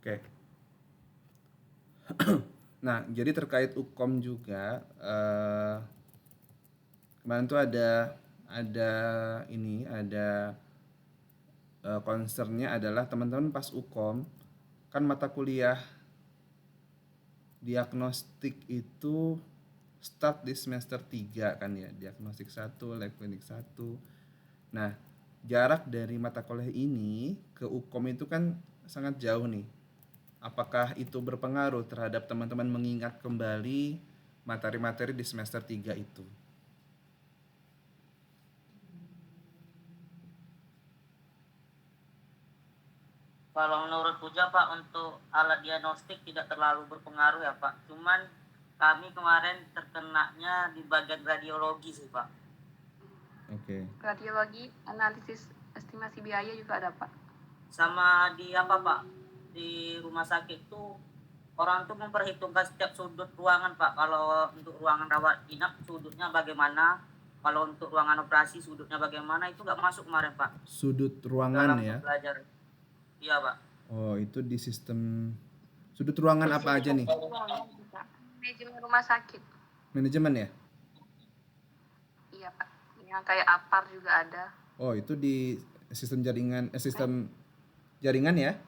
Oke. Nah, jadi terkait UKOM juga, kemarin tuh ada ada concernnya adalah teman-teman pas UKOM kan mata kuliah diagnostik itu start di semester 3 kan ya, diagnostik 1, lab klinik 1. Nah, jarak dari mata kuliah ini ke UKOM itu kan sangat jauh nih. Apakah itu berpengaruh terhadap teman-teman mengingat kembali materi-materi di semester 3 itu? Kalau menurut Puja Pak, untuk alat diagnostik tidak terlalu berpengaruh ya Pak. Cuman kami kemarin terkenanya di bagian radiologi sih Pak. Oke. Radiologi, analisis estimasi biaya juga ada Pak. Sama di apa Pak? Di rumah sakit tuh orang tuh memperhitungkan setiap sudut ruangan Pak. Kalau untuk ruangan rawat inap sudutnya bagaimana, kalau untuk ruangan operasi sudutnya bagaimana, itu nggak masuk kemarin Pak Sudut ruangan dalam ya. pembelajaran. Iya Pak. Oh, itu di sistem sudut ruangan apa aja nih? Manajemen rumah sakit. Manajemen ya? Iya Pak. Yang kayak APAR juga ada. Oh, itu di sistem jaringan sistem jaringan ya?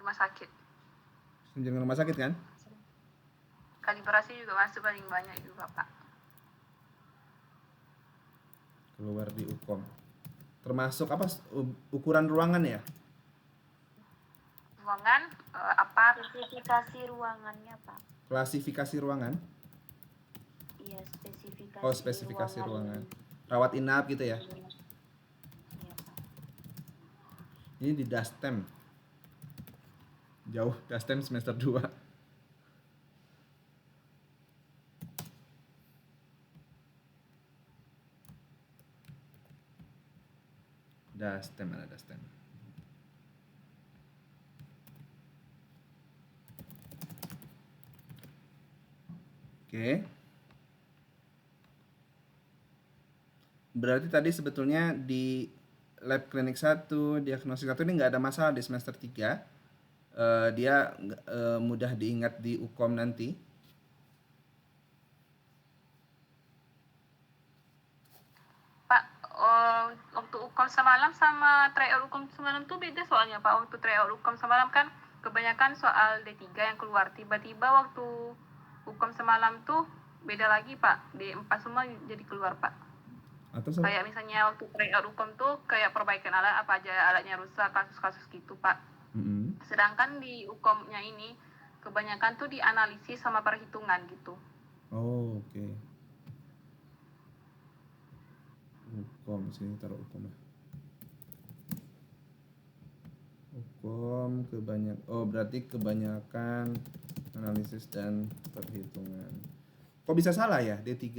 Rumah sakit. Sistem jaringan rumah sakit kan? Kalibrasi juga masuk paling banyak juga Pak. Keluar di UKOM. Termasuk apa ukuran ruangan ya? Ruangan, APAR. Spesifikasi ruangannya Pak. Klasifikasi ruangan? Iya, spesifikasi. Oh, spesifikasi ruangan. Rawat inap gitu ya? Iya Pak. Ini di Dastem. Jauh, Dastem semester 2. Dastem ada Dastem. Oke. Berarti tadi sebetulnya di lab klinik 1, diagnostik 1 ini nggak ada masalah di semester 3. Dia mudah diingat di UKOM nanti. Pak, waktu UKOM semalam sama tryout UKOM semalam tuh beda soalnya Pak. Waktu tryout UKOM semalam kan kebanyakan soal D3 yang keluar. Tiba-tiba waktu UKOM semalam tuh beda lagi Pak. D4 semua jadi keluar Pak. Atau kayak misalnya waktu tryout UKOM tuh kayak perbaikan alat, apa aja alatnya rusak, kasus-kasus gitu Pak. Sedangkan di UKOM-nya ini kebanyakan tuh dianalisis sama perhitungan gitu. Oh, oke. UKOM, sini taruh UKOM lah. UKOM berarti kebanyakan analisis dan perhitungan. Kok bisa salah ya D3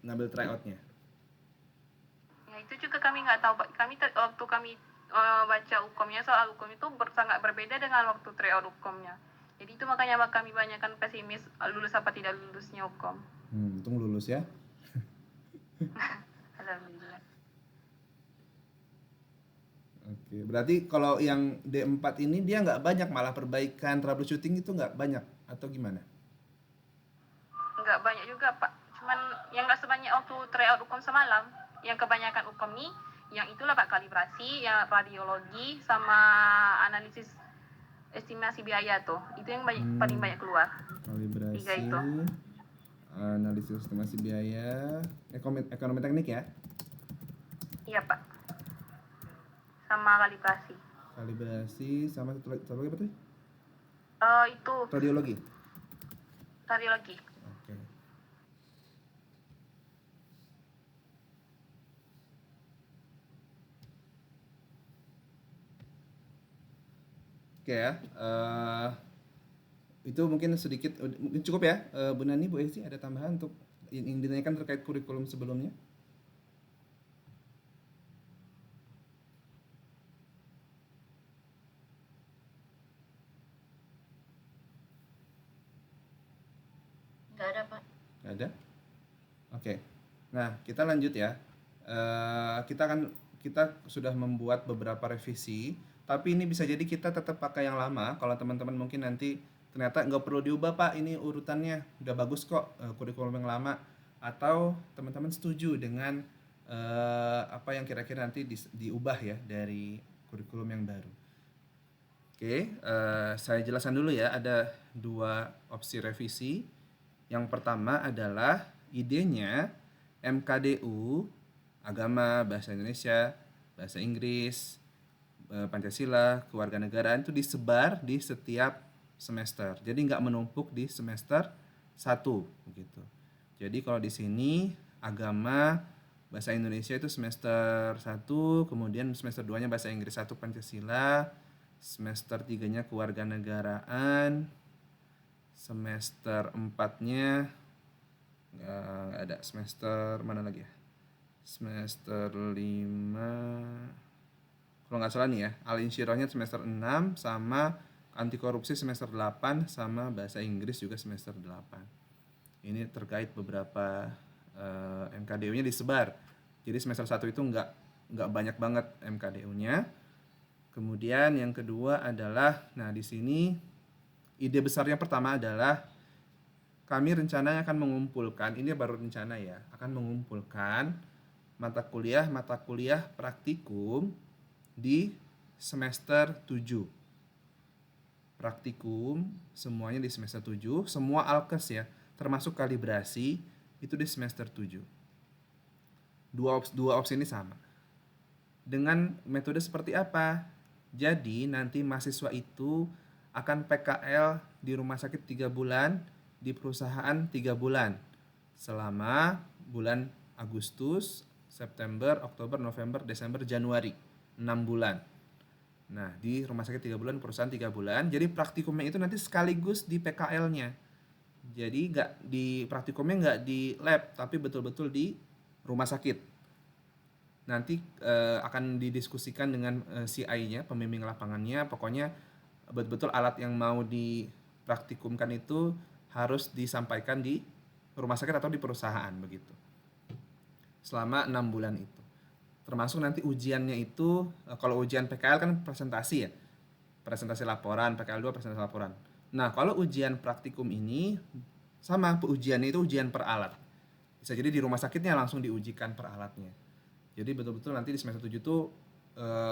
ngambil tryout-nya? Ya itu juga kami nggak tahu Pak. Waktu kami baca UKOM-nya, soal UKOM itu sangat berbeda dengan waktu tryout UKOM-nya. Jadi itu makanya kami banyakkan pesimis lulus apa tidak lulusnya UKOM. Untung lulus ya. Alhamdulillah. Oke, berarti kalau yang D4 ini dia nggak banyak, malah perbaikan troubleshooting itu nggak banyak atau gimana? Nggak banyak juga Pak. Cuman yang nggak sebanyak waktu tryout UKOM semalam. Yang kebanyakan UKOM nih, yang itulah Pak, kalibrasi, yang radiologi, sama analisis estimasi biaya tuh. Itu yang paling banyak keluar. Kalibrasi, 3 itu. analisis estimasi biaya, ekonomi teknik ya? Iya Pak. Sama kalibrasi. Kalibrasi sama satu lagi apa tuh? Itu Radiologi. radiologi. Oke. Oke ya. Itu mungkin sedikit, mungkin cukup ya, Bu Nani, Bu Esi, ada tambahan untuk yang ditanyakan terkait kurikulum sebelumnya? Nggak ada Pak. Nggak ada? Oke. Nah, kita lanjut ya. Kita sudah membuat beberapa revisi tapi ini bisa jadi kita tetap pakai yang lama. Kalau teman-teman mungkin nanti ternyata nggak perlu diubah Pak, ini urutannya udah bagus kok, kurikulum yang lama. Atau teman-teman setuju dengan apa yang kira-kira nanti diubah ya dari kurikulum yang baru. Oke, saya jelaskan dulu ya, ada 2 opsi revisi. Yang pertama adalah idenya MKDU, Agama, Bahasa Indonesia, Bahasa Inggris, Pancasila, Kewarganegaraan itu disebar di setiap semester. Jadi nggak menumpuk di semester 1 begitu. Jadi kalau di sini Agama, Bahasa Indonesia itu semester 1, kemudian semester 2-nya Bahasa Inggris 1 Pancasila, semester 3-nya Kewarganegaraan, semester 4-nya nggak ada, semester mana lagi ya? Semester 5, kalau nggak salah nih ya, Al-Insyirahnya semester 6, sama anti korupsi semester 8, sama bahasa Inggris juga semester 8. Ini terkait beberapa MKDU-nya disebar. Jadi semester 1 itu nggak banyak banget MKDU-nya. Kemudian yang kedua adalah, nah di sini ide besarnya pertama adalah kami rencananya akan mengumpulkan, ini baru rencana ya, akan mengumpulkan mata kuliah praktikum di semester 7. Praktikum semuanya di semester 7, semua alkes ya, termasuk kalibrasi itu di semester 7. Dua opsi ini sama. Dengan metode seperti apa? Jadi nanti mahasiswa itu akan PKL di rumah sakit 3 bulan, di perusahaan 3 bulan, selama bulan Agustus, September, Oktober, November, Desember, Januari, 6 bulan. Nah, di rumah sakit 3 bulan, perusahaan 3 bulan. Jadi praktikumnya itu nanti sekaligus di PKL-nya. Jadi praktikumnya nggak di lab, tapi betul-betul di rumah sakit. Nanti akan didiskusikan dengan CI-nya, pembimbing lapangannya. Pokoknya betul-betul alat yang mau dipraktikumkan itu harus disampaikan di rumah sakit atau di perusahaan begitu. Selama 6 bulan itu. Termasuk nanti ujiannya itu, kalau ujian PKL kan presentasi ya. Presentasi laporan, PKL 2 presentasi laporan. Nah, kalau ujian praktikum ini sama, ujiannya itu ujian per alat. Bisa jadi di rumah sakitnya langsung diujikan per alatnya. Jadi betul-betul nanti di semester 7 itu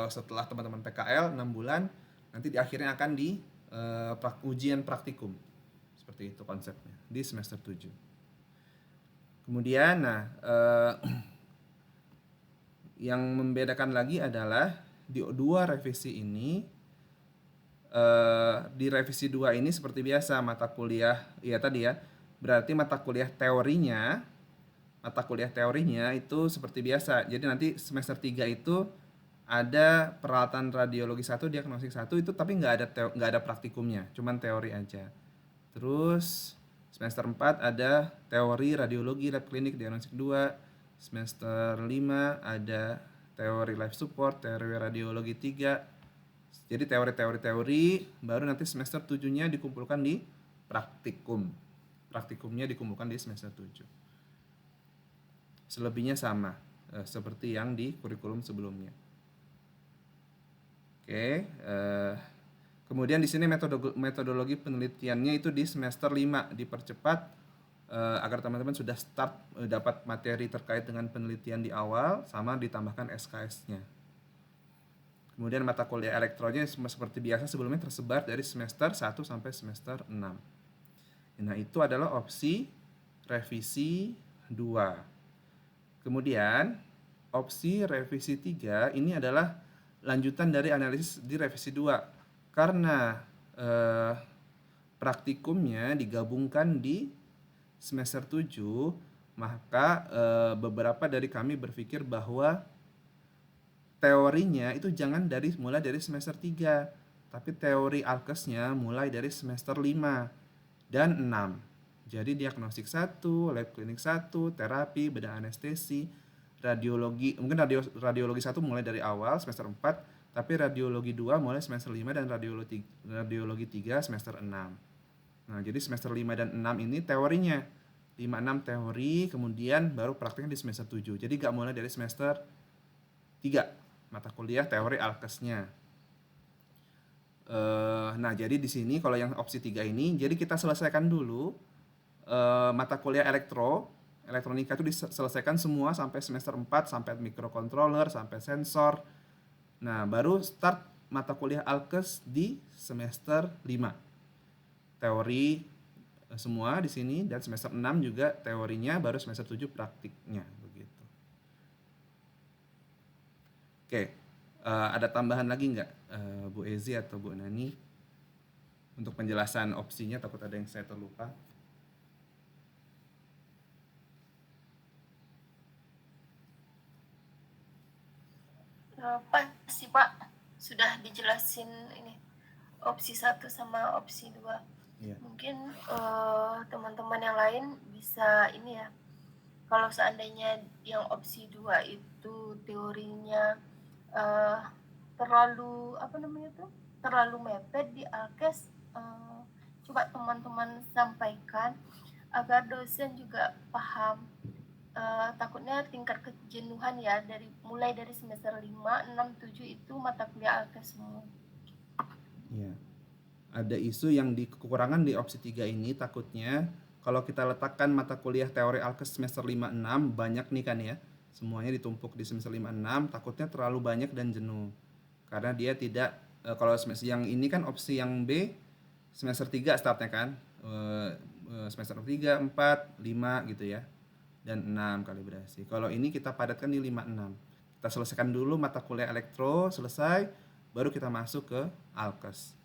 setelah teman-teman PKL 6 bulan, nanti di akhirnya akan di ujian praktikum. Seperti itu konsepnya di semester 7. Kemudian yang membedakan lagi adalah di 2 revisi ini, di revisi 2 ini seperti biasa mata kuliah ya tadi ya, berarti mata kuliah teorinya itu seperti biasa. Jadi nanti semester 3 itu ada peralatan radiologi 1, diagnostik 1 itu, tapi nggak ada praktikumnya, cuman teori aja. Terus semester 4 ada teori radiologi, lab klinik, diagnostik 2. Semester 5 ada teori life support, teori radiologi 3. Jadi teori, baru nanti semester 7-nya dikumpulkan di praktikum. Praktikumnya dikumpulkan di semester 7. Selebihnya sama seperti yang di kurikulum sebelumnya. Oke, kemudian di sini metodologi penelitiannya itu di semester 5 dipercepat agar teman-teman sudah start dapat materi terkait dengan penelitian di awal, sama ditambahkan SKS-nya. Kemudian mata kuliah elektronnya seperti biasa sebelumnya tersebar dari semester 1 sampai semester 6. Nah, itu adalah opsi revisi 2. Kemudian opsi revisi 3 ini adalah lanjutan dari analisis di revisi 2. Karena praktikumnya digabungkan di semester 7, maka beberapa dari kami berpikir bahwa teorinya itu jangan mulai dari semester 3, tapi teori alkesnya mulai dari semester 5 dan 6. Jadi diagnostik 1, lab klinik 1, terapi, bedah anestesi, radiologi, mungkin radiologi 1 mulai dari awal semester 4, tapi radiologi 2 mulai semester 5 dan radiologi 3 semester 6. Nah, jadi semester 5 dan 6 ini teorinya 5-6 teori, kemudian baru praktiknya di semester 7. Jadi gak mulai dari semester 3 mata kuliah teori alkesnya. Nah, jadi di sini kalau yang opsi 3 ini, jadi kita selesaikan dulu mata kuliah elektronika itu diselesaikan semua sampai semester 4, sampai microcontroller, sampai sensor. Nah, baru start mata kuliah Alkes di semester 5. Teori semua di sini, dan semester 6 juga teorinya, baru semester 7 praktiknya begitu. Oke, ada tambahan lagi nggak Bu Ezi atau Bu Nani untuk penjelasan opsinya? Takut ada yang saya terlupa. Pas sih Pak, sudah dijelasin ini opsi 1 sama opsi 2. Iya. Mungkin teman-teman yang lain bisa ini ya, kalau seandainya yang opsi 2 itu teorinya terlalu terlalu mepet di Alkes, coba teman-teman sampaikan agar dosen juga paham. Takutnya tingkat kejenuhan ya, mulai dari semester 5, 6, 7 itu mata kuliah Alkes semua. Iya. Ada isu yang kekurangan di opsi 3 ini, takutnya kalau kita letakkan mata kuliah teori Alkes semester 5, 6 banyak nih kan ya. Semuanya ditumpuk di semester 5, 6, takutnya terlalu banyak dan jenuh. Karena dia tidak kalau semester yang ini kan opsi yang B semester 3 startnya kan. Semester 3, 4, 5 gitu ya. Dan 6 kalibrasi. Kalau ini kita padatkan di 5, 6. Kita selesaikan dulu mata kuliah elektro, selesai, baru kita masuk ke Alkes.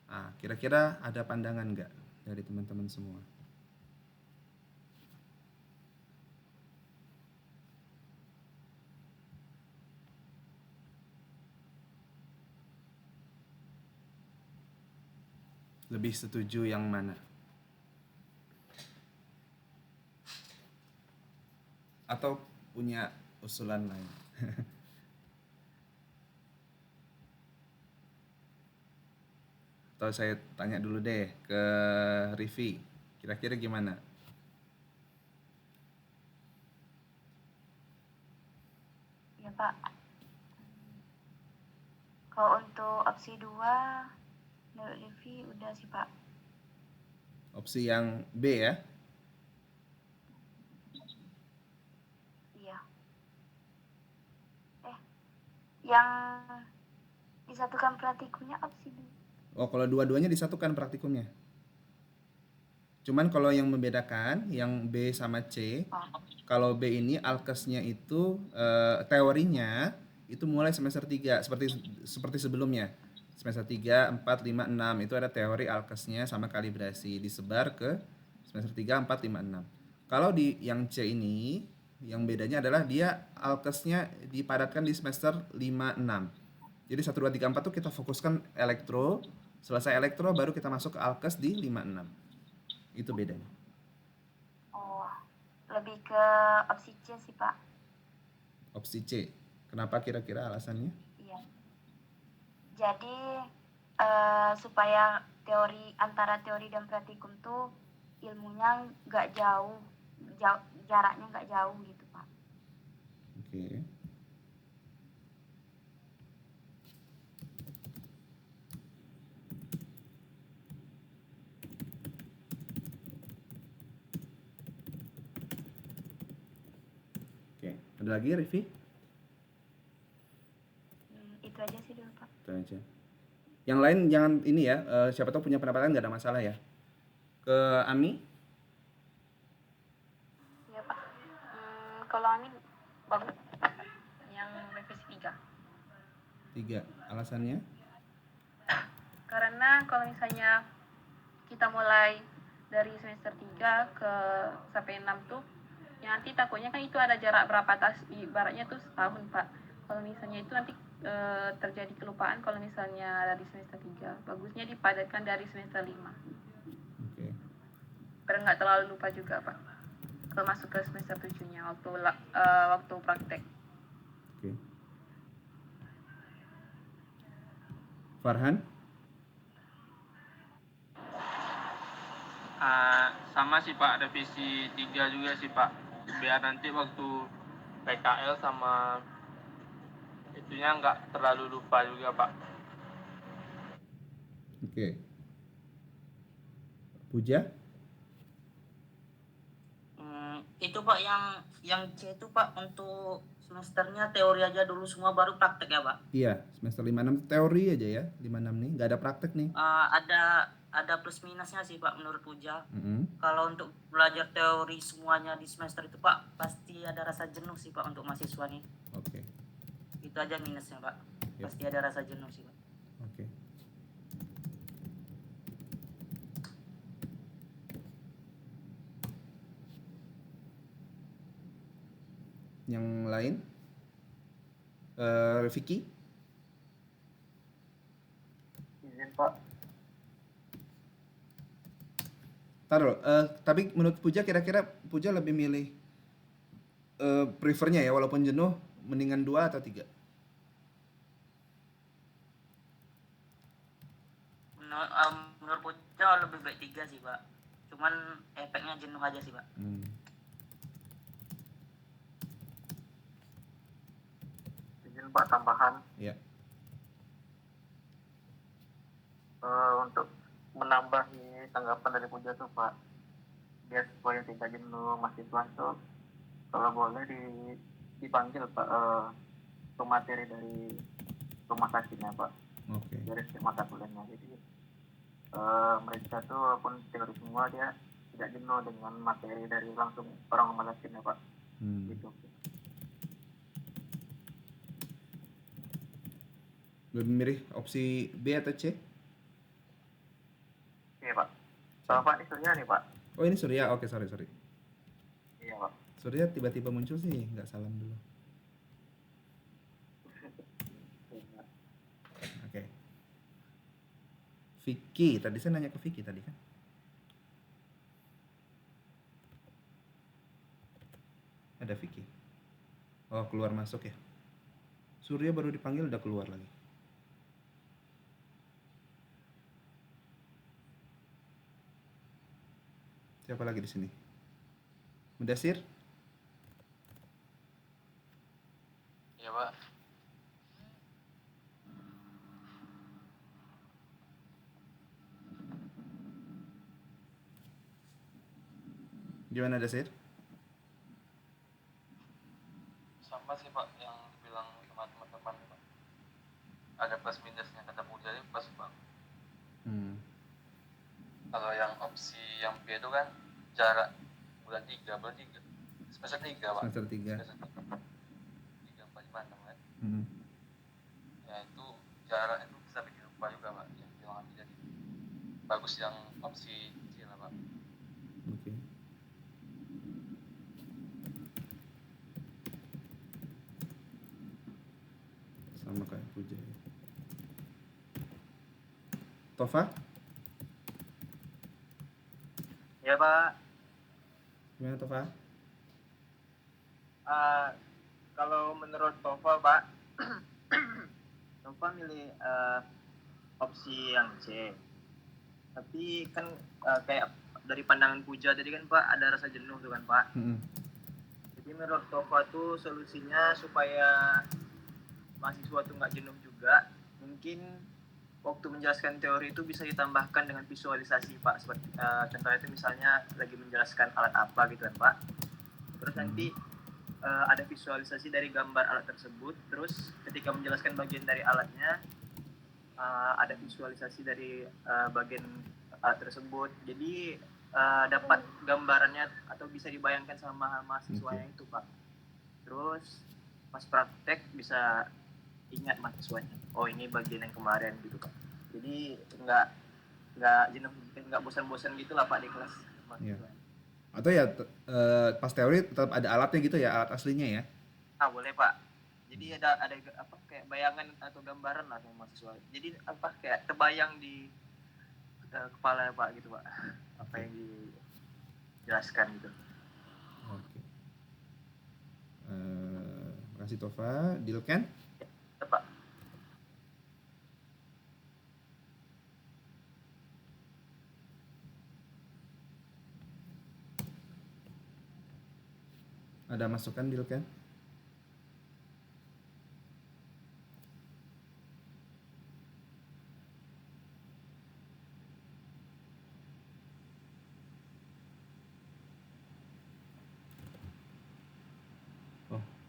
Nah, kira-kira ada pandangan nggak dari teman-teman semua? Lebih setuju yang mana? Atau punya usulan lain? Atau saya tanya dulu deh ke Rivi, kira-kira gimana? Ya Pak. Kalau untuk opsi 2, menurut Livi udah sih Pak. Opsi yang B ya? Iya. Yang disatukan praktikumnya opsi 2. Oh, kalau dua-duanya disatukan praktikumnya. Cuman kalau yang membedakan, yang B sama C, kalau B ini Alkesnya itu teorinya itu mulai semester 3 seperti sebelumnya. Semester 3, 4, 5, 6 itu ada teori Alkesnya sama kalibrasi, disebar ke semester 3, 4, 5, 6. Kalau di yang C ini, yang bedanya adalah dia Alkesnya dipadatkan di semester 5, 6. Jadi 1, 2, 3, 4 tuh kita fokuskan elektro, selesai elektro baru kita masuk ke Alkes di 5, 6. Itu bedanya. Oh, lebih ke opsi C sih Pak. Opsi C. Kenapa kira-kira alasannya? Iya. Jadi supaya antara teori dan praktikum tuh ilmunya nggak jauh, jaraknya nggak jauh gitu Pak. Oke. Oke, ada lagi Rivi? Itu aja sih dulu Pak. Itu aja. Yang lain jangan ini ya, siapa tahu punya pendapat lain nggak ada masalah ya. Ke Ami? Ya Pak. Kalau Amin bagus yang revisi 3. 3. Alasannya? Karena kalau misalnya kita mulai dari semester 3 ke sampai 6 tuh, ya nanti takutnya kan itu ada jarak berapa ibaratnya tuh setahun Pak. Kalau misalnya itu nanti terjadi kelupaan kalau misalnya dari semester 3. Bagusnya dipadatkan dari semester 5. Oke. Biar nggak terlalu lupa juga Pak. Kalau masuk ke semester 7-nya waktu praktek. Oke. Farhan? Sama sih Pak, revisi 3 juga sih Pak, biar nanti waktu PKL sama itunya nggak terlalu lupa juga Pak. Oke. Puja? Itu Pak yang C itu Pak untuk semesternya teori aja dulu semua baru praktek ya Pak. Iya, semester 5-6 teori aja ya. 5-6 nih, nggak ada praktek nih. Ada plus minusnya sih Pak menurut Puja. Mm-mm. Kalau untuk belajar teori semuanya di semester itu Pak pasti ada rasa jenuh sih Pak untuk mahasiswa nih. Oke. Itu aja minusnya Pak. Yep. Pasti ada rasa jenuh sih Pak. Oke. Yang lain? Vicky? Izin Pak. Taruh, tapi menurut Puja kira-kira Puja lebih milih prefernya ya, walaupun jenuh, mendingan 2 atau 3? Menurut Puja lebih baik 3 sih Pak. Cuman efeknya jenuh aja sih Pak. Izin Pak tambahan. Ya. Untuk menambahi tanggapan dari Puja tuh Pak, biar supaya tidak jenuh mahasiswa tuh kalau boleh dipanggil Pak pemateri dari rumah sakitnya Pak, Oke. dari setiap mata kuliahnya. Jadi mereka tuh walaupun teori semua dia tidak jenuh dengan materi dari langsung orang rumah sakitnya Pak. Gitu. Lebih milih opsi B atau C? Iya Pak. Pak ini Surya nih Pak. Oh ini Surya, oke sorry. Iya Pak. Surya tiba-tiba muncul sih, nggak salam dulu. Oke. Vicky, tadi saya nanya ke Vicky tadi kan? Ada Vicky. Oh keluar masuk ya. Surya baru dipanggil udah keluar lagi. Siapa lagi di sini? Mudasir? Iya Pak. Gimana Dasir? Sama sih Pak yang dibilang sama teman-teman Pak. Ada plus minusnya kata Puja itu pas Pak. Kalau yang opsi yang B itu kan jarak bulan 3 semester 3 Pak. Semester 3. Semester 3 4 5 6 kan. Ya itu jarak itu bisa bikin lupa juga Pak. Yang bilang jadi bagus yang opsi C lah Pak. Oke. Sama kayak Puja ya. Tova? Ya Pak. Gimana Tova? Kalau menurut Tova Pak, Tova milih opsi yang C. Tapi kan kayak dari pandangan Puja tadi kan Pak ada rasa jenuh tuh kan Pak. Jadi menurut Tova tuh solusinya supaya mahasiswa tuh nggak jenuh juga, mungkin waktu menjelaskan teori itu bisa ditambahkan dengan visualisasi Pak. Seperti contohnya itu misalnya lagi menjelaskan alat apa gitu kan Pak. Terus nanti ada visualisasi dari gambar alat tersebut. Terus ketika menjelaskan bagian dari alatnya ada visualisasi dari bagian alat tersebut. Jadi dapat gambarannya atau bisa dibayangkan sama mahasiswanya itu Pak. Terus pas praktek bisa ingat mahasiswanya. Oh ini bagian yang kemarin gitu Pak. Jadi nggak jenuh, nggak bosan-bosan gitu lah Pak di kelas mahasiswa. Atau ya pas teori tetap ada alatnya gitu ya, alat aslinya ya? Boleh Pak. Jadi ada apa kayak bayangan atau gambaran lah sama mahasiswa. Jadi apa kayak terbayang di kepala Pak gitu Pak. Apa yang dijelaskan gitu. Oke. Makasih Tova. Dilken? Pak. Ada masukan Dilken?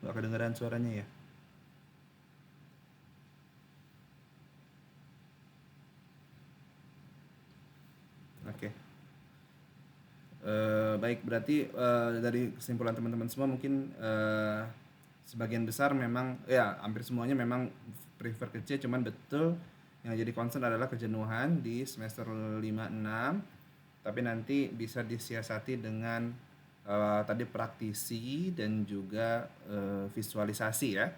Nggak kedengeran suaranya ya. Oke. Baik, berarti dari kesimpulan teman-teman semua mungkin sebagian besar memang ya hampir semuanya memang prefer ke C, cuman betul yang jadi concern adalah kejenuhan di semester 5-6, tapi nanti bisa disiasati dengan tadi praktisi dan juga visualisasi ya.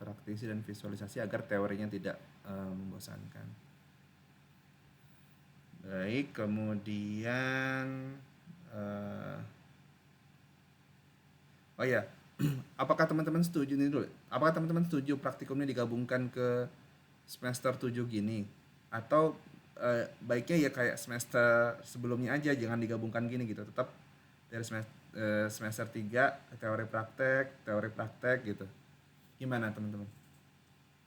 Praktisi dan visualisasi agar teorinya tidak membosankan. Baik, kemudian oh ya, apakah teman-teman setuju nih dulu? Apakah teman-teman setuju praktikumnya digabungkan ke semester 7 gini? Atau baiknya ya kayak semester sebelumnya aja, jangan digabungkan gini gitu. Tetap dari semester 3 teori praktek gitu. Gimana teman-teman?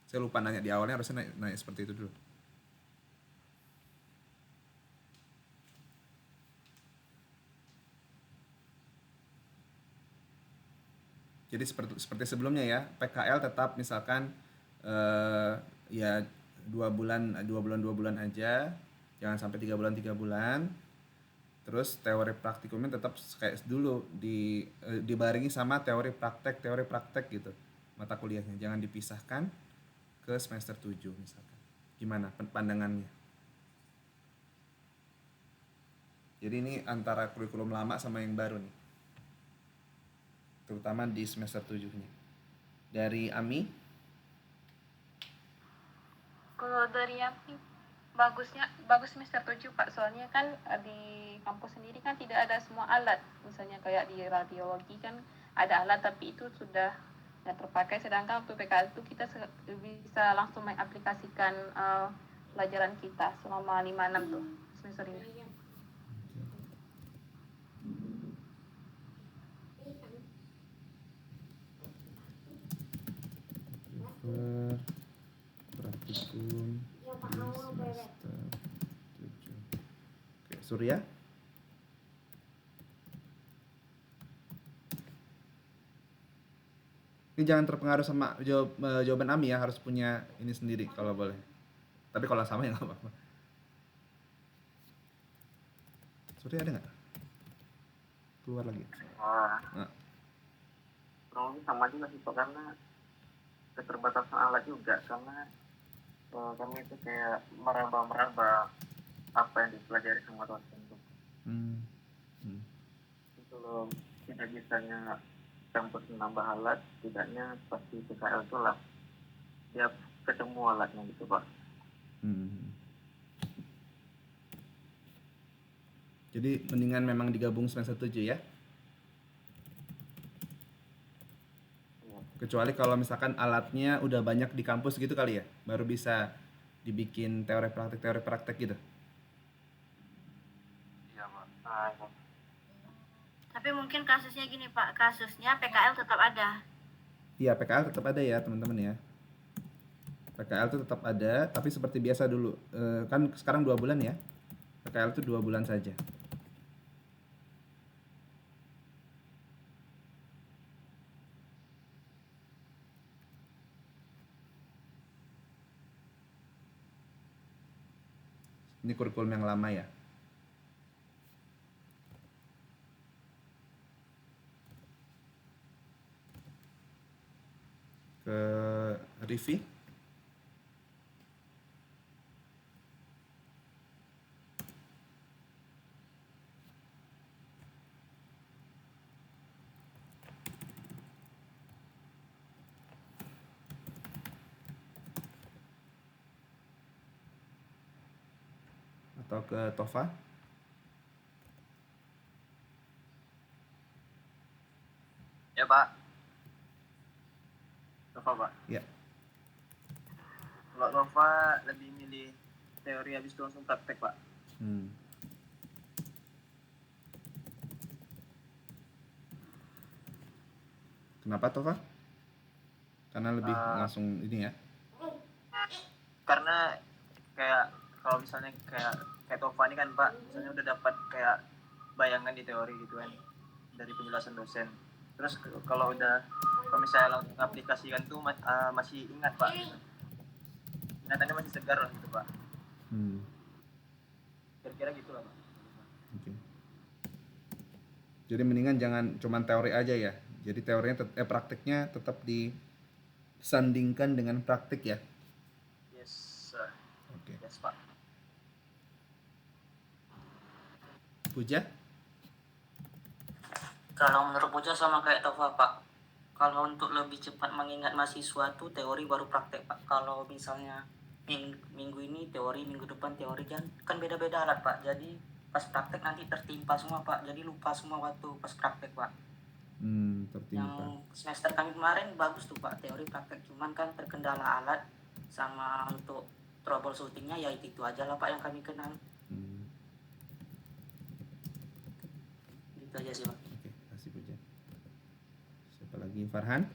Saya lupa nanya di awalnya, harusnya nanya seperti itu dulu. Jadi seperti sebelumnya ya, PKL tetap misalkan ya 2 bulan aja, jangan sampai 3 bulan. Terus teori praktikumnya tetap kayak dulu dibarengi sama teori praktek gitu mata kuliahnya, jangan dipisahkan ke semester 7 misalkan. Gimana pandangannya? Jadi ini antara kurikulum lama sama yang baru nih, terutama di semester 7-nya. Dari Ami? Kalau dari Ami, bagus semester 7 Pak, soalnya kan di kampus sendiri kan tidak ada semua alat. Misalnya kayak di radiologi kan ada alat tapi itu sudah nggak terpakai, sedangkan waktu PKL itu kita bisa langsung mengaplikasikan pelajaran kita selama 5-6 tuh semester ini. Praktikum di semester 7. Oke, Surya? Ini jangan terpengaruh sama jawaban Ami ya, harus punya ini sendiri kalau boleh. Tapi kalau sama ya nggak apa-apa. Surya ada nggak? Keluar lagi. Nah. Kurang lebih sama juga sih Pak, karena keterbatasan alat juga, karena kami itu kayak meraba-meraba apa yang dipelajari sama dosen tuh. Itu loh, tidak bisanya kampus menambah alat, tidaknya pasti PKL itu lah dia ketemu alatnya gitu Pak. Jadi mendingan memang digabung semester 7 ya? Kecuali kalau misalkan alatnya udah banyak di kampus gitu kali ya, baru bisa dibikin teori praktek gitu. Iya Pak. Tapi mungkin kasusnya gini Pak, kasusnya PKL tetap ada. Iya, PKL tetap ada ya teman-teman ya. PKL itu tetap ada, tapi seperti biasa dulu. Kan sekarang 2 bulan ya. PKL itu 2 bulan saja. Ini kurikulum yang lama ya. Ke Rivi. Atau ke Tova? Ya Pak. Nova Pak. Ya. Kalau Nova lebih milih teori habis itu langsung praktek Pak. Kenapa Tova? Karena lebih langsung ini ya. Karena kayak kalau misalnya kayak Tova ini kan Pak, misalnya udah dapat kayak bayangan di teori gitu kan dari penjelasan dosen. Terus kalau misalnya langsung aplikasikan tuh masih ingat Pak. Ingatannya masih segar lah gitu Pak. Kira-kira gitu lah Pak. Oke. Jadi mendingan jangan cuman teori aja ya. Jadi teorinya praktiknya tetap disandingkan dengan praktik ya. Yes sir. Oke. Yes Pak. Puja? Kalau menurut Puja sama kayak Tova Pak. Kalau untuk lebih cepat mengingat mahasiswa tuh teori baru praktek Pak. Kalau misalnya minggu ini teori, minggu depan teori kan beda-beda alat Pak. Jadi pas praktek nanti tertimpa semua Pak. Jadi lupa semua waktu pas praktek Pak. Tertimpa. Yang semester kami kemarin bagus tuh Pak teori praktek. Cuman kan terkendala alat sama untuk troubleshootingnya ya itu aja lah Pak yang kami kenal. Itu aja sih Pak. Oke, kasih Puja. Siapa lagi? Farhan?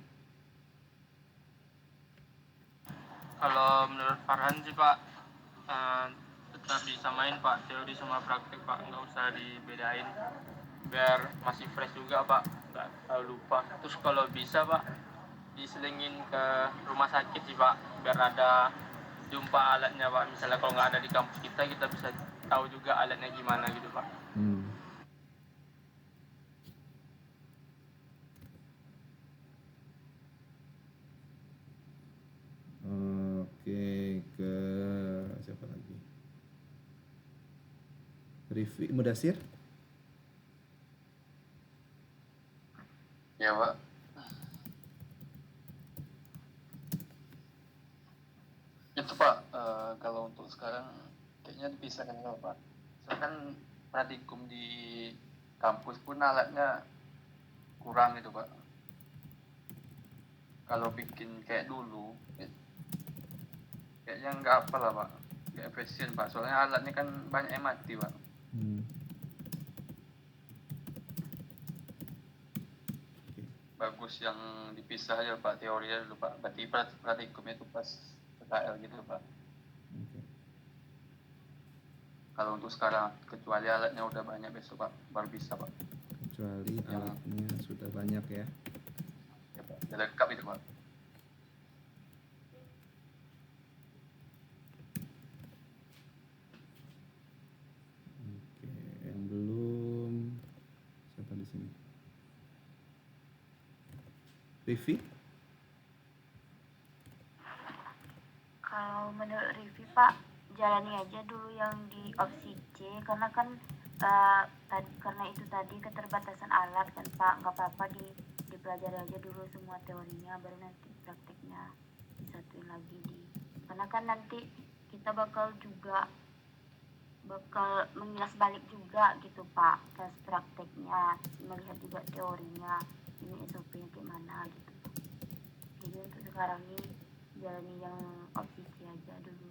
Kalau menurut Farhan sih Pak, tetap disamain Pak, teori sama praktik Pak, nggak usah dibedain biar masih fresh juga Pak, nggak terlalu lupa. Terus kalau bisa Pak, diselingin ke rumah sakit sih Pak, biar ada jumpa alatnya Pak. Misalnya kalau nggak ada di kampus kita bisa tahu juga alatnya gimana gitu Pak. Oke, ke siapa lagi? Rifi, Mudasir? Ya Pak. Itu Pak, kalau untuk sekarang kayaknya dipisahkan ya Pak. Soalnya kan praktikum di kampus pun alatnya kurang gitu Pak. Kalau bikin kayak dulu, kayaknya nggak apa lah Pak, nggak efisien Pak. Soalnya alatnya kan banyak yang mati Pak. Bagus yang dipisah aja Pak, teorinya dulu Pak. Berarti praktikumnya itu pas PKL gitu Pak. Kalau untuk sekarang, kecuali alatnya udah banyak besok Pak, baru bisa Pak. Kecuali alatnya sudah banyak ya. Ya Pak, udah lengkap itu Pak. Oke, yang belum siapa di sini? Rivi? Kalau menurut Rivi Pak, jalani aja dulu yang di opsi C karena kan karena itu tadi keterbatasan alat kan Pak, nggak apa-apa dipelajari aja dulu semua teorinya, baru nanti prakteknya disatuin lagi karena kan nanti kita bakal mengilas balik juga gitu Pak, pas prakteknya melihat juga teorinya ini SOP-nya gimana gitu. Jadi untuk sekarang ini jalani yang opsi C aja dulu.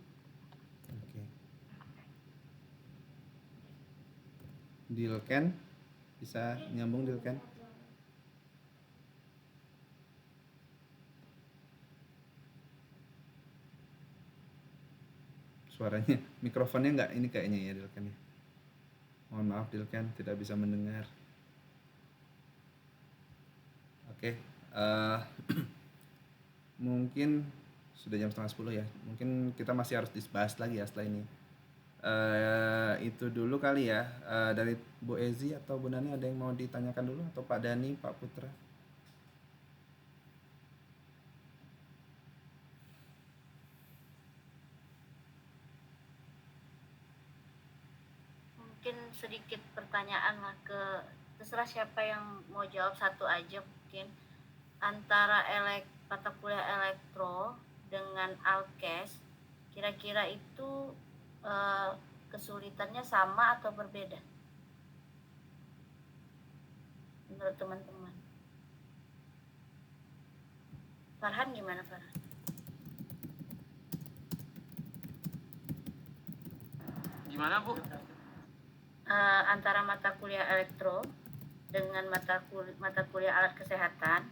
Oke. Dilken bisa nyambung Dilken? Suaranya, mikrofonnya nggak ini kayaknya ya Dilken ya. Mohon maaf Dilken, tidak bisa mendengar. Oke, mungkin sudah jam 9:30 ya. Mungkin kita masih harus dibahas lagi ya setelah ini. Itu dulu kali ya. Dari Bu Ezi atau Bu Nani ada yang mau ditanyakan dulu, atau Pak Dani, Pak Putra? Mungkin sedikit pertanyaan lah terserah siapa yang mau jawab, satu aja mungkin. Antara mata kuliah elektro dengan Alkes, kira-kira itu kesulitannya sama atau berbeda menurut teman-teman? Farhan gimana Farhan? Gimana Bu? Antara mata kuliah elektro dengan mata kuliah alat kesehatan,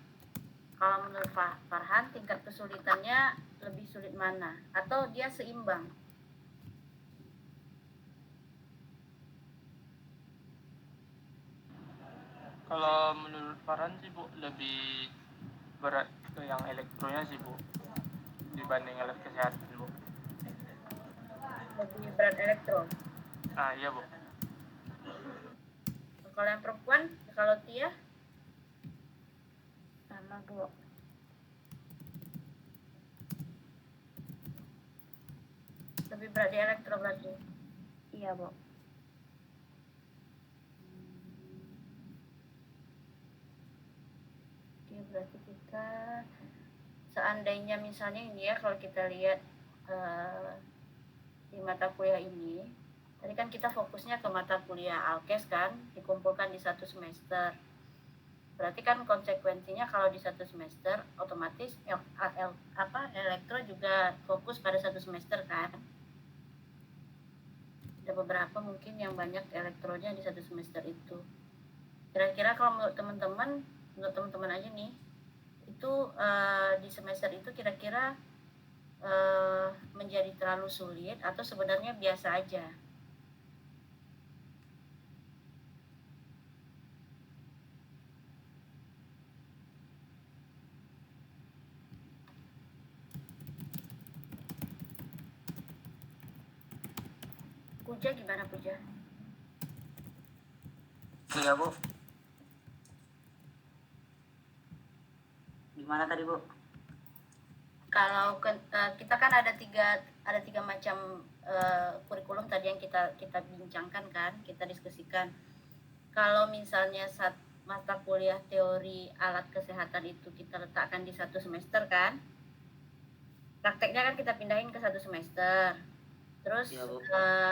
kalau menurut Farhan tingkat kesulitannya lebih sulit mana, atau dia seimbang? Kalau menurut Farhan sih Bu lebih berat ke yang elektronya sih Bu dibanding alat kesehatan Bu. Lebih berat elektro. Iya Bu. Kalau yang perempuan, kalau Tia Sama Bu. lebih berat di elektro berarti. Iya Bu. Oke, berarti kita seandainya misalnya ini ya, kalau kita lihat di mata kuliah ini, tadi kan kita fokusnya ke mata kuliah Alkes kan, dikumpulkan di satu semester. Berarti kan konsekuensinya kalau di satu semester otomatis elektro juga fokus pada satu semester kan. Ada beberapa mungkin yang banyak elektronya di satu semester itu. Kira-kira kalau menurut teman-teman aja nih, itu di semester itu kira-kira menjadi terlalu sulit atau sebenarnya biasa aja? Puja gimana Puja? Iya Bu. Gimana tadi Bu? Kalau kita kan ada tiga macam kurikulum tadi yang kita bincangkan kan, kita diskusikan. Kalau misalnya mata kuliah teori alat kesehatan itu kita letakkan di satu semester kan, prakteknya kan kita pindahin ke satu semester. Terus Iya, Bu.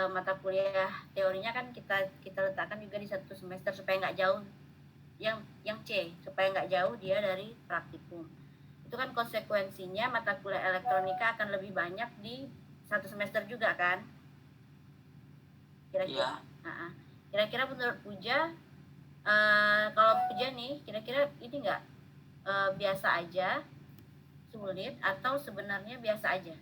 mata kuliah teorinya kan kita letakkan juga di satu semester supaya nggak jauh, yang C supaya nggak jauh dia dari praktikum. Itu kan konsekuensinya mata kuliah elektronika akan lebih banyak di satu semester juga kan? Kira-kira. Iya. Kira-kira menurut Puja, kalau Puja nih, kira-kira ini nggak biasa aja, sulit atau sebenarnya biasa aja?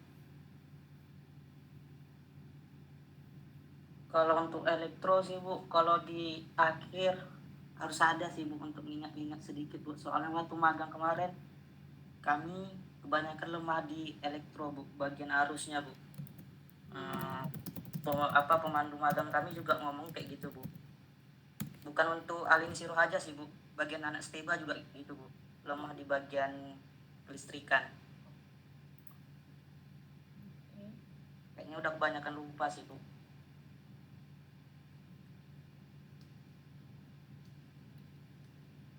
Kalau untuk elektro sih Bu, kalau di akhir harus ada sih Bu untuk ingat-ingat sedikit Bu. Soalnya waktu magang kemarin kami kebanyakan lemah di elektro Bu, bagian arusnya Bu. Pemandu magang kami juga ngomong kayak gitu Bu. Bukan untuk alin siruh aja sih Bu, bagian anak steba juga gitu Bu, lemah di bagian kelistrikan. Kayaknya udah kebanyakan lupa sih Bu.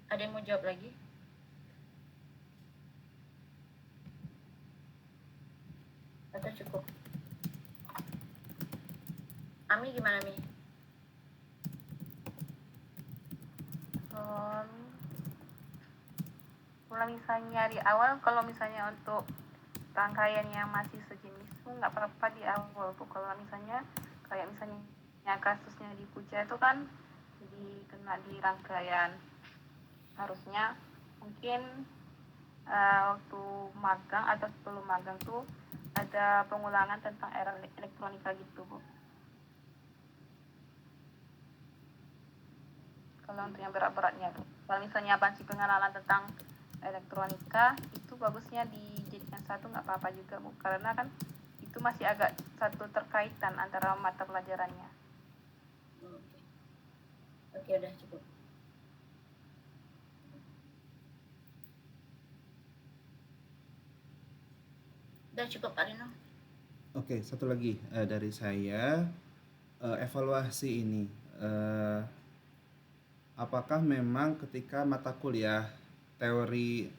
Ada yang mau jawab lagi? Atau cukup? Ami gimana Mi? Kalau misalnya di awal, kalau misalnya untuk rangkaian yang masih sejenis tuh nggak apa-apa di awal tuh. Kalau misalnya kayak misalnya kasusnya di Puja itu kan jadi kena di rangkaian, harusnya mungkin waktu magang atau sebelum magang tuh ada pengulangan tentang era elektronika gitu Bu. Kalau untuk yang berat-beratnya tuh, kalau misalnya banci pengenalan tentang elektronika itu bagusnya dijadikan satu, nggak apa-apa juga Bu, karena kan itu masih agak satu terkaitan antara mata pelajarannya. Oke, udah cukup. Udah cukup Pak Rino. Oke, satu lagi dari saya, evaluasi ini. Apakah memang ketika mata kuliah teori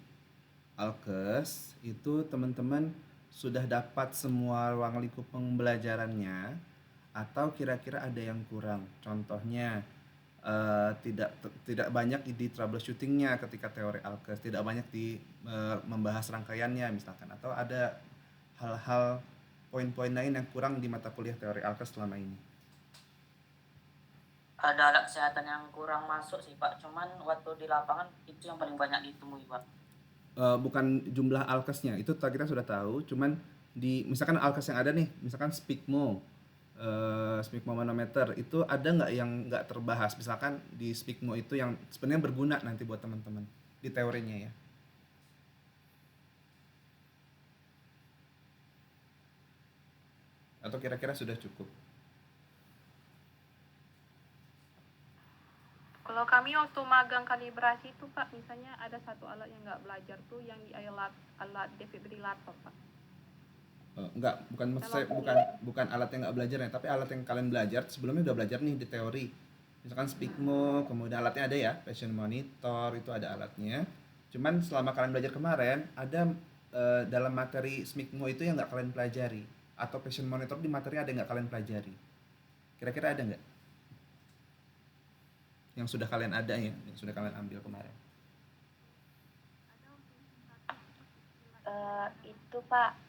Alkes itu teman-teman sudah dapat semua ruang lingkup pembelajarannya atau kira-kira ada yang kurang? Contohnya tidak banyak di troubleshootingnya ketika teori Alkes, tidak banyak di membahas rangkaiannya misalkan, atau ada hal-hal poin-poin lain yang kurang di mata kuliah teori Alkes selama ini? Ada alat kesehatan yang kurang masuk sih Pak, cuman waktu di lapangan itu yang paling banyak ditemui Pak. Bukan jumlah Alkesnya, itu kita sudah tahu, cuman di misalkan Alkes yang ada nih, misalkan Spikmo, SPIKMO manometer itu ada nggak yang nggak terbahas? Misalkan di SPIKMO itu yang sebenarnya berguna nanti buat teman-teman di teorinya ya. Atau kira-kira sudah cukup? Kalau kami waktu magang kalibrasi itu Pak, misalnya ada satu alat yang nggak belajar tuh yang di alat defibrilator Pak. Enggak, bukan maksud saya bukan alat yang nggak belajar ya, tapi alat yang kalian belajar sebelumnya udah belajar nih di teori. Misalkan SPIKMO, kemudian alatnya ada ya, patient monitor itu ada alatnya. Cuman selama kalian belajar kemarin ada dalam materi SPIKMO itu yang nggak kalian pelajari, atau patient monitor di materi ada yang nggak kalian pelajari. Kira-kira ada nggak? Yang sudah kalian ada ya, yang sudah kalian ambil kemarin. Itu Pak,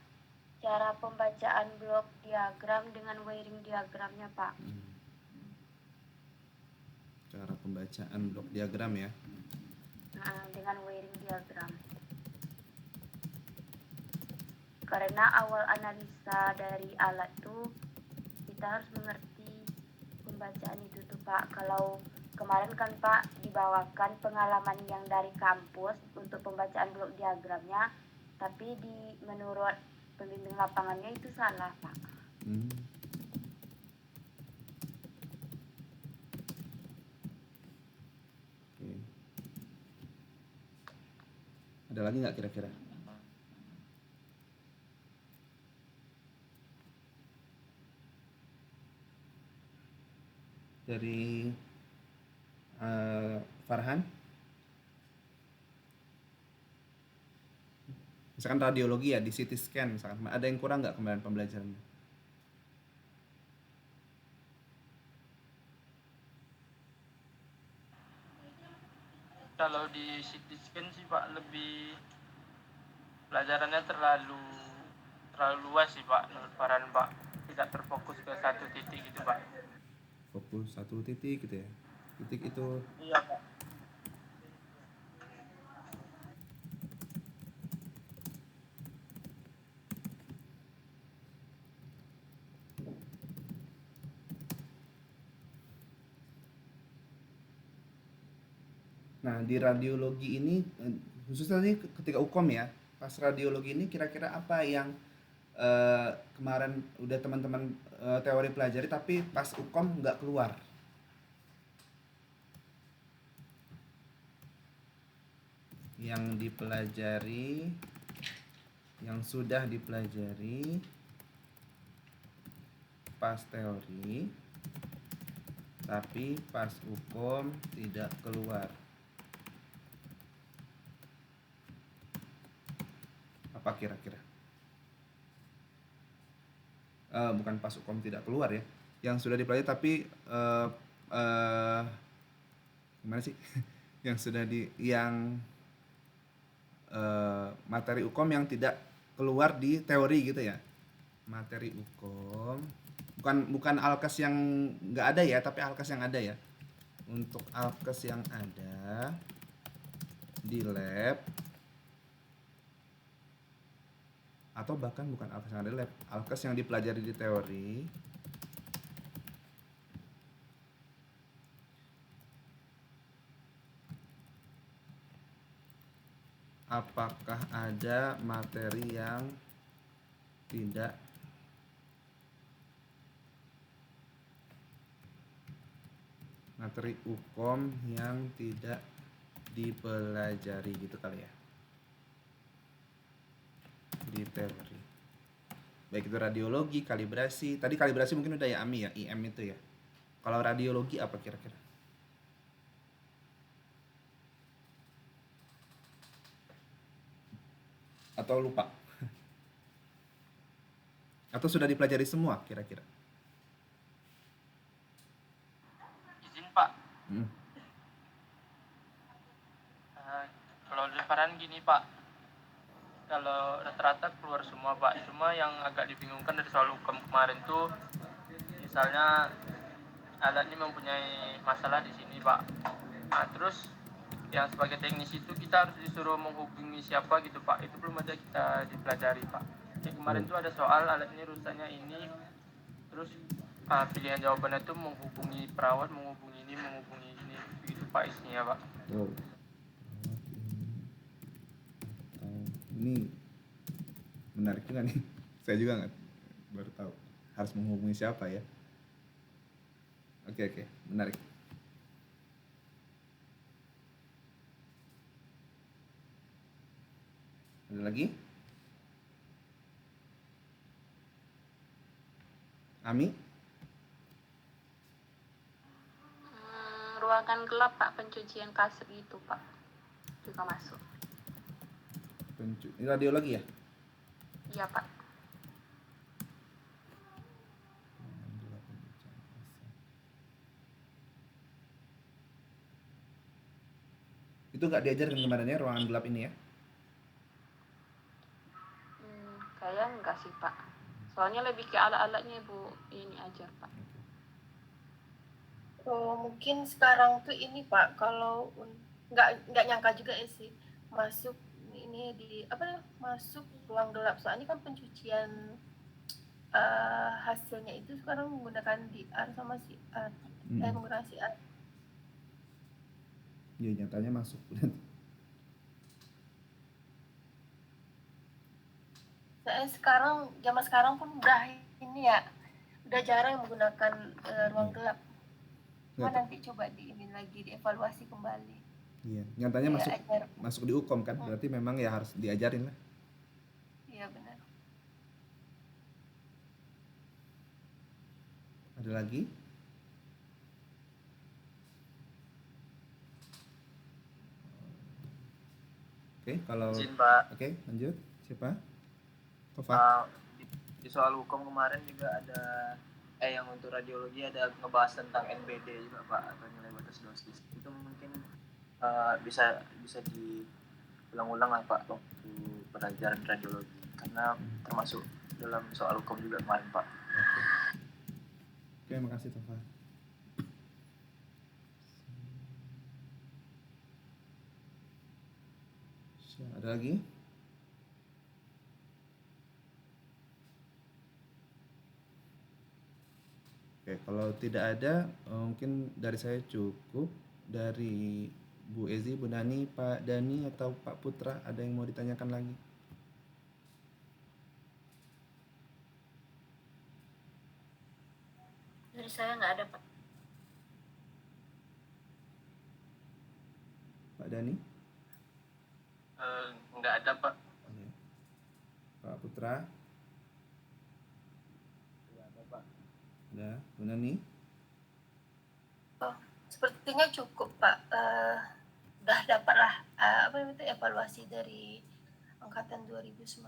cara pembacaan blok diagram dengan wiring diagramnya Pak. Cara pembacaan blok diagram ya. Nah, dengan wiring diagram. Karena awal analisa dari alat tuh kita harus mengerti pembacaan itu tuh Pak. Kalau kemarin kan Pak dibawakan pengalaman yang dari kampus untuk pembacaan blok diagramnya, tapi menurut pembimbing lapangannya itu salah Pak. Oke. Ada lagi nggak kira-kira? Dari Farhan? Misalkan radiologi ya, di CT scan misalkan, ada yang kurang nggak kemarin pembelajarannya? Kalau di CT scan sih Pak, lebih pelajarannya terlalu luas sih Pak, menurut Farhan Pak. Tidak terfokus ke satu titik gitu Pak. Fokus satu titik gitu ya. Titik itu. Iya Pak. Nah, di radiologi ini khususnya nih ketika UKOM ya, pas radiologi ini kira-kira apa yang kemarin udah teman-teman teori pelajari tapi pas UKOM nggak keluar? Yang dipelajari, yang sudah dipelajari pas teori tapi pas UKOM tidak keluar. Apa kira-kira? Bukan pas UKOM tidak keluar ya, yang sudah dipelajari tapi gimana sih? Yang sudah materi UKOM yang tidak keluar di teori gitu ya. Materi UKOM bukan alkes yang nggak ada ya, tapi alkes yang ada ya. Untuk alkes yang ada di lab, atau bahkan bukan alkes yang ada di lab, alkes yang dipelajari di teori, apakah ada materi yang tidak materi UKOM yang tidak dipelajari gitu kali ya di teori, baik itu radiologi, kalibrasi. Tadi kalibrasi mungkin udah ya AMI ya, IM itu ya. Kalau radiologi apa kira-kira? Atau lupa? Atau sudah dipelajari semua kira-kira? Izin Pak. Kalau lebaran gini Pak, kalau rata-rata keluar semua Pak, cuma yang agak dibingungkan dari soal UKM kemarin tuh, misalnya alat ini mempunyai masalah di sini Pak. Nah terus yang sebagai teknisi itu kita harus disuruh menghubungi siapa gitu Pak, itu belum ada kita dipelajari Pak. Yang kemarin tuh ada soal alat ini rusaknya ini, terus pilihan jawabannya itu menghubungi perawat, menghubungi ini begitu Pak isinya Pak. Oh. Ini menarik juga nih. Saya juga nggak baru tahu harus menghubungi siapa ya. Oke, menarik. Ada lagi? Ami? Ruangan gelap Pak, pencucian kasir gitu Pak, juga masuk. Ini radiologi ya? Iya Pak. Itu nggak diajarkan kemarin ya, ruangan gelap ini ya? Kayaknya enggak sih Pak, soalnya lebih ke alat-alatnya Bu ini aja Pak. Oh, mungkin sekarang tuh ini Pak, kalau nggak nyangka juga ya sih masuk ini di masuk ruang gelap, soalnya kan pencucian hasilnya itu sekarang menggunakan DR sama CR, menggunakan CR. Iya, nyatanya masuk. Saya zaman sekarang pun udah ini ya, udah jarang menggunakan ruang gelap. Cuma nanti coba dievaluasi kembali. Iya, nyatanya masuk di UKOM kan, berarti memang ya harus diajarin lah. Iya benar. Ada lagi? Oke, kalau Izin, Pak. Oke, lanjut. Siapa? Tova. Di soal hukum kemarin juga ada yang untuk radiologi ada ngebahas tentang NBD juga Pak, atau nilai batas dosis. Itu mungkin bisa diulang-ulang lah Pak waktu pelajaran radiologi, karena termasuk dalam soal hukum juga kemarin Pak. Oke, makasih Tova. Ada lagi? Oke, kalau tidak ada, mungkin dari saya cukup. Dari Bu Ezi, Bu Nani, Pak Dani, atau Pak Putra, ada yang mau ditanyakan lagi? Dari saya nggak ada Pak. Pak Dani? Nggak ada Pak. Pak Putra? Tidak ada Pak. Ada. Bu Nani? Oh, sepertinya cukup Pak. Udah dapat lah evaluasi dari angkatan 2019.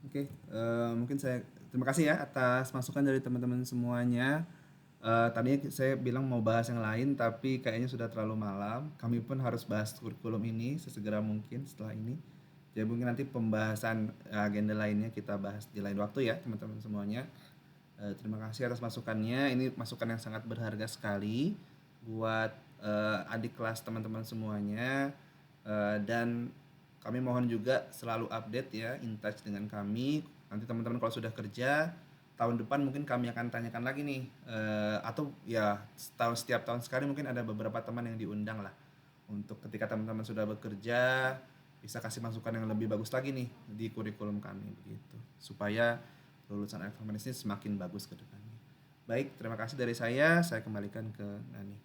Oke, mungkin saya terima kasih ya atas masukan dari teman-teman semuanya. Tadinya saya bilang mau bahas yang lain, tapi kayaknya sudah terlalu malam. Kami pun harus bahas kurikulum ini sesegera mungkin setelah ini. Jadi mungkin nanti pembahasan agenda lainnya kita bahas di lain waktu ya teman-teman semuanya. Terima kasih atas masukannya. Ini masukan yang sangat berharga sekali buat adik kelas teman-teman semuanya. Dan kami mohon juga selalu update ya, in touch dengan kami. Nanti teman-teman kalau sudah kerja, tahun depan mungkin kami akan tanyakan lagi nih, atau ya setiap tahun sekali mungkin ada beberapa teman yang diundang lah, untuk ketika teman-teman sudah bekerja bisa kasih masukan yang lebih bagus lagi nih di kurikulum kami begitu, supaya lulusan elektromanis ini semakin bagus ke depannya. Baik, terima kasih dari saya kembalikan ke Nani.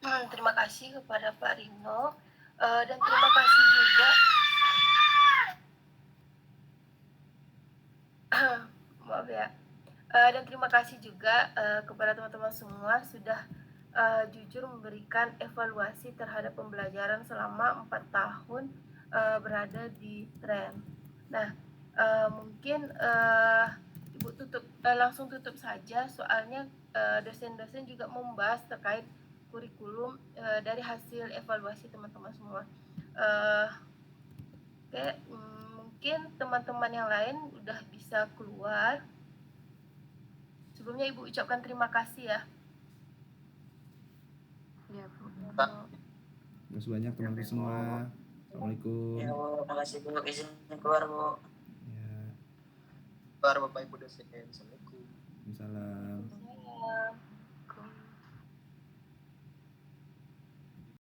Terima kasih kepada Pak Rino, dan terima kasih juga maaf ya, dan terima kasih juga kepada teman-teman semua sudah jujur memberikan evaluasi terhadap pembelajaran selama 4 tahun berada di tren. Nah, mungkin Ibu langsung tutup saja, soalnya dosen-dosen juga membahas terkait kurikulum dari hasil evaluasi teman-teman semua. Mungkin teman-teman yang lain udah bisa keluar. Sebelumnya Ibu ucapkan terima kasih ya. Iya Bu. Terima kasih banyak teman-teman semua. Assalamualaikum. Ya Bu, makasih Bu, izin keluar Bu. Ya, Bapak Ibu dosen. Assalamualaikum. Waalaikumsalam.